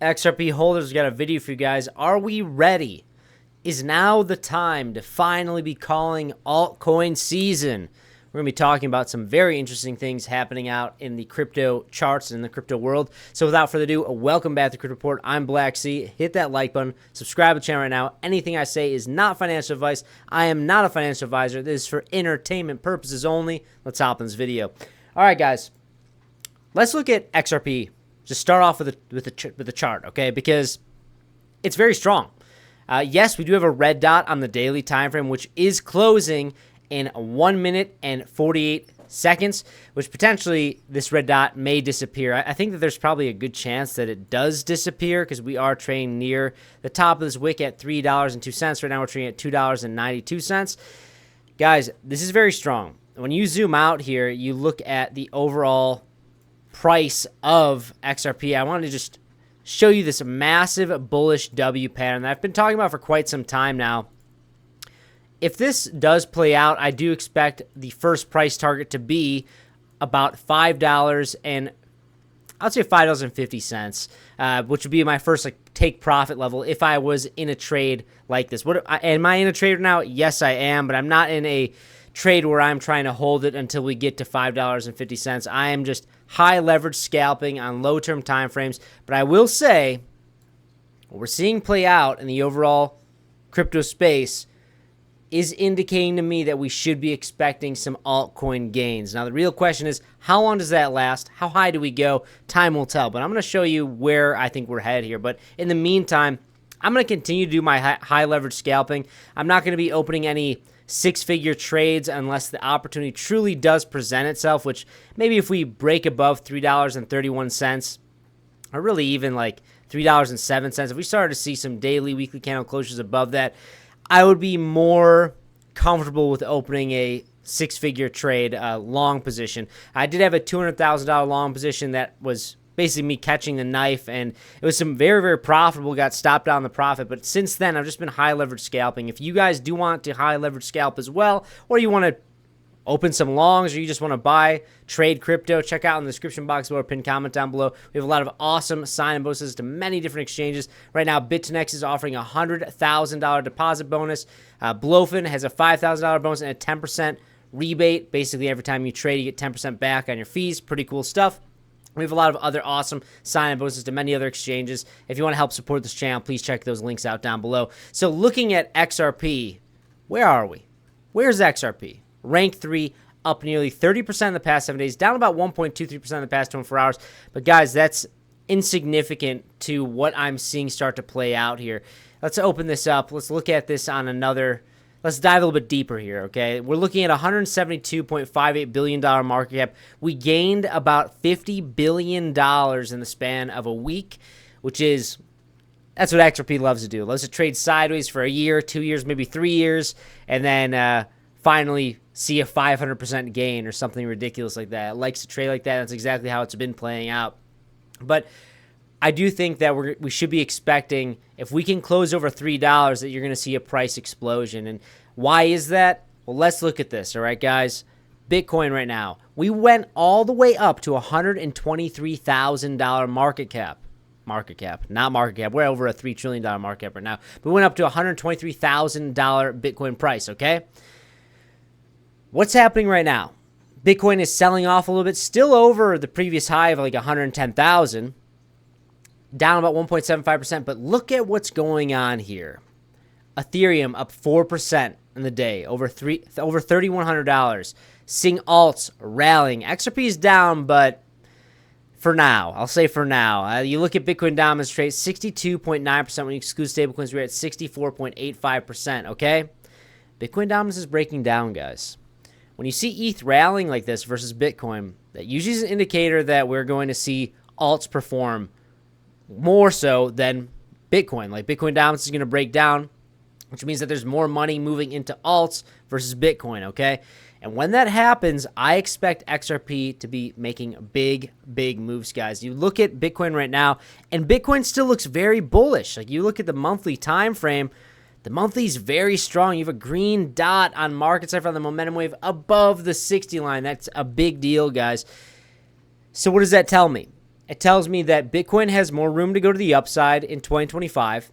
XRP holders, got a video for you guys. Are we ready? Is now the time to finally be calling altcoin season? We're going to be talking about some very interesting things happening out in the crypto charts and in the crypto world. So without further ado, welcome back to Crypto Report. I'm Blacksea. Hit that like button. Subscribe to the channel right now. Anything I say is not financial advice. I am not a financial advisor. This is for entertainment purposes only. Let's hop in this video. All right, guys. Let's look at XRP. Just start off with the chart, okay? Because it's very strong. Yes, we do have a red dot on the daily time frame, which is closing in 1 minute and 48 seconds, which potentially this red dot may disappear. I think that there's probably a good chance that it does disappear because we are trading near the top of this wick at $3.02. Right now we're trading at $2.92. Guys, this is very strong. When you zoom out here, you look at the overall price of XRP. I wanted to just show you this massive bullish W pattern that I've been talking about for quite some time now. If this does play out, I do expect the first price target to be about $5 and I'd say $5.50, which would be my first take profit level if I was in a trade like this. Am I in a trade now? Yes, I am, but I'm not in a trade where I'm trying to hold it until we get to $5.50. I am just high leverage scalping on low term time frames. But I will say, what we're seeing play out in the overall crypto space is indicating to me that we should be expecting some altcoin gains. Now, the real question is, how long does that last? How high do we go? Time will tell. But I'm going to show you where I think we're headed here. But in the meantime, I'm going to continue to do my high leverage scalping. I'm not going to be opening any six-figure trades unless the opportunity truly does present itself, which maybe if we break above $3.31, or really even like $3.07, if we started to see some daily, weekly candle closures above that, I would be more comfortable with opening a six-figure trade long position. I did have a $200,000 long position that was basically me catching the knife, and it was some very, very profitable, got stopped on the profit. But since then, I've just been high leverage scalping. If you guys do want to high leverage scalp as well, or you want to open some longs, or you just want to buy, trade crypto, check out in the description box below or pinned comment down below. We have a lot of awesome sign-in bonuses to many different exchanges. Right now, BitNext is offering a $100,000 deposit bonus. Blofin has a $5,000 bonus and a 10% rebate. Basically, every time you trade, you get 10% back on your fees. Pretty cool stuff. We have a lot of other awesome sign-in bonuses to many other exchanges. If you want to help support this channel, please check those links out down below. So looking at XRP, where are we? Where's XRP? Rank 3, up nearly 30% in the past 7 days, down about 1.23% in the past 24 hours. But guys, that's insignificant to what I'm seeing start to play out here. Let's open this up. Let's look at this on another. Let's dive a little bit deeper here, okay? We're looking at $172.58 billion market cap. We gained about $50 billion in the span of a week, that's what XRP loves to do. It loves to trade sideways for a year, 2 years, maybe 3 years, and then finally see a 500% gain or something ridiculous like that. It likes to trade like that. That's exactly how it's been playing out. But I do think that we should be expecting, if we can close over $3, that you're going to see a price explosion. And why is that? Well, let's look at this, all right, guys? Bitcoin right now, we went all the way up to $123,000 market cap. Market cap, not market cap. We're over a $3 trillion market cap right now. We went up to $123,000 Bitcoin price, okay? What's happening right now? Bitcoin is selling off a little bit, still over the previous high of like 110,000. Down about 1.75%, but look at what's going on here. Ethereum up 4% in the day, over $3,100. Seeing alts rallying. XRP is down, but for now, I'll say for now. You look at Bitcoin dominance rate, 62.9%. When you exclude stablecoins, we're at 64.85%, okay? Bitcoin dominance is breaking down, guys. When you see ETH rallying like this versus Bitcoin, that usually is an indicator that we're going to see alts perform more so than Bitcoin. Like Bitcoin dominance is going to break down, which means that there's more money moving into alts versus Bitcoin, okay? And when that happens, I expect XRP to be making big, big moves, guys. You look at Bitcoin right now, and Bitcoin still looks very bullish. Like you look at the monthly time frame, the monthly is very strong. You have a green dot on market side from the momentum wave above the 60 line. That's a big deal, guys. So what does that tell me? It tells me that Bitcoin has more room to go to the upside in 2025.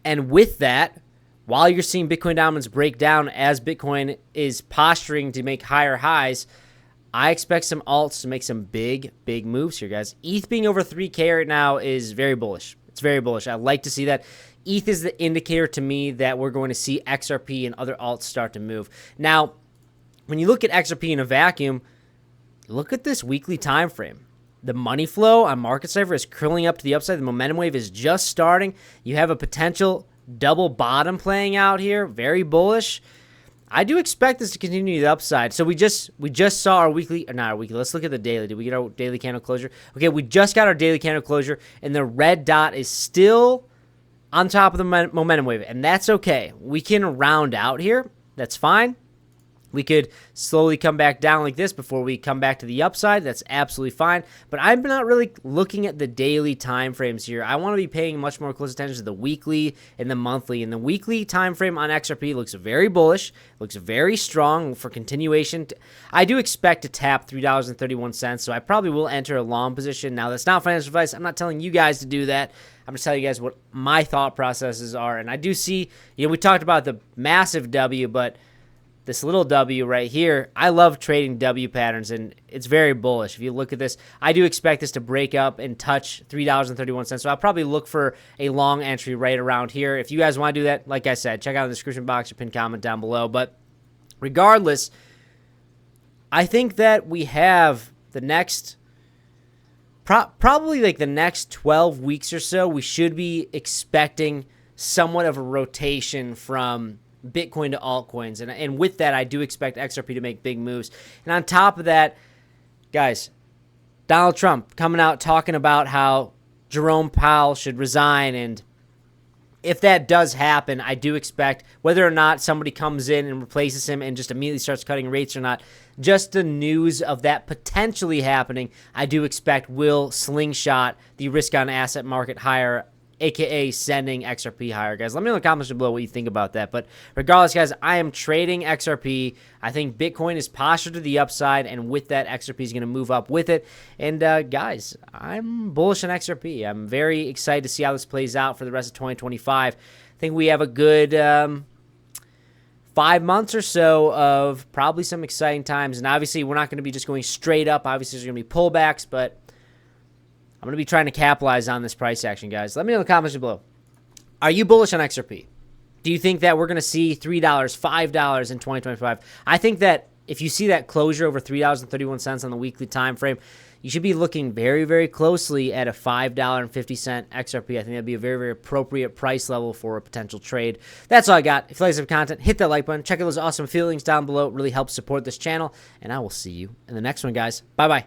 And with that, while you're seeing Bitcoin dominance break down as Bitcoin is posturing to make higher highs, I expect some alts to make some big, big moves here, guys. ETH being over 3K right now is very bullish. It's very bullish. I like to see that. ETH is the indicator to me that we're going to see XRP and other alts start to move. Now, when you look at XRP in a vacuum, look at this weekly time frame. The money flow on MarketCypher is curling up to the upside. The momentum wave is just starting. You have a potential double bottom playing out here. Very bullish. I do expect this to continue to the upside. So we just saw our weekly, or not our weekly. Let's look at the daily. Did we get our daily candle closure? Okay, we just got our daily candle closure, and the red dot is still on top of the momentum wave, and that's okay. We can round out here. That's fine. We could slowly come back down like this before we come back to the upside. That's absolutely fine. But I'm not really looking at the daily time frames here. I want to be paying much more close attention to the weekly and the monthly. And the weekly time frame on XRP looks very bullish, looks very strong for continuation. I do expect to tap $3.31, so I probably will enter a long position. Now, that's not financial advice. I'm not telling you guys to do that. I'm just telling you guys what my thought processes are. And I do see, we talked about the massive W, but this little W right here, I love trading W patterns, and it's very bullish. If you look at this, I do expect this to break up and touch $3.31. So I'll probably look for a long entry right around here. If you guys want to do that, like I said, check out the description box or pinned comment down below. But regardless, I think that we have the next, probably like the next 12 weeks or so, we should be expecting somewhat of a rotation from Bitcoin to altcoins. And with that, I do expect XRP to make big moves. And on top of that, guys, Donald Trump coming out talking about how Jerome Powell should resign. And if that does happen, I do expect, whether or not somebody comes in and replaces him and just immediately starts cutting rates or not, just the news of that potentially happening, I do expect will slingshot the risk on asset market higher, aka sending XRP higher, guys. Let me know in the comments below what you think about that. But regardless, guys, I am trading XRP. I think Bitcoin is postured to the upside, and with that, XRP is going to move up with it. And guys, I'm bullish on XRP. I'm very excited to see how this plays out for the rest of 2025. I think we have a good 5 months or so of probably some exciting times. And obviously, we're not going to be just going straight up. Obviously, there's going to be pullbacks, but I'm going to be trying to capitalize on this price action, guys. Let me know in the comments below. Are you bullish on XRP? Do you think that we're going to see $3, $5 in 2025? I think that if you see that closure over $3.31 on the weekly time frame, you should be looking very, very closely at a $5.50 XRP. I think that'd be a very, very appropriate price level for a potential trade. That's all I got. If you like this content, hit that like button. Check out those awesome feelings down below. It really helps support this channel. And I will see you in the next one, guys. Bye-bye.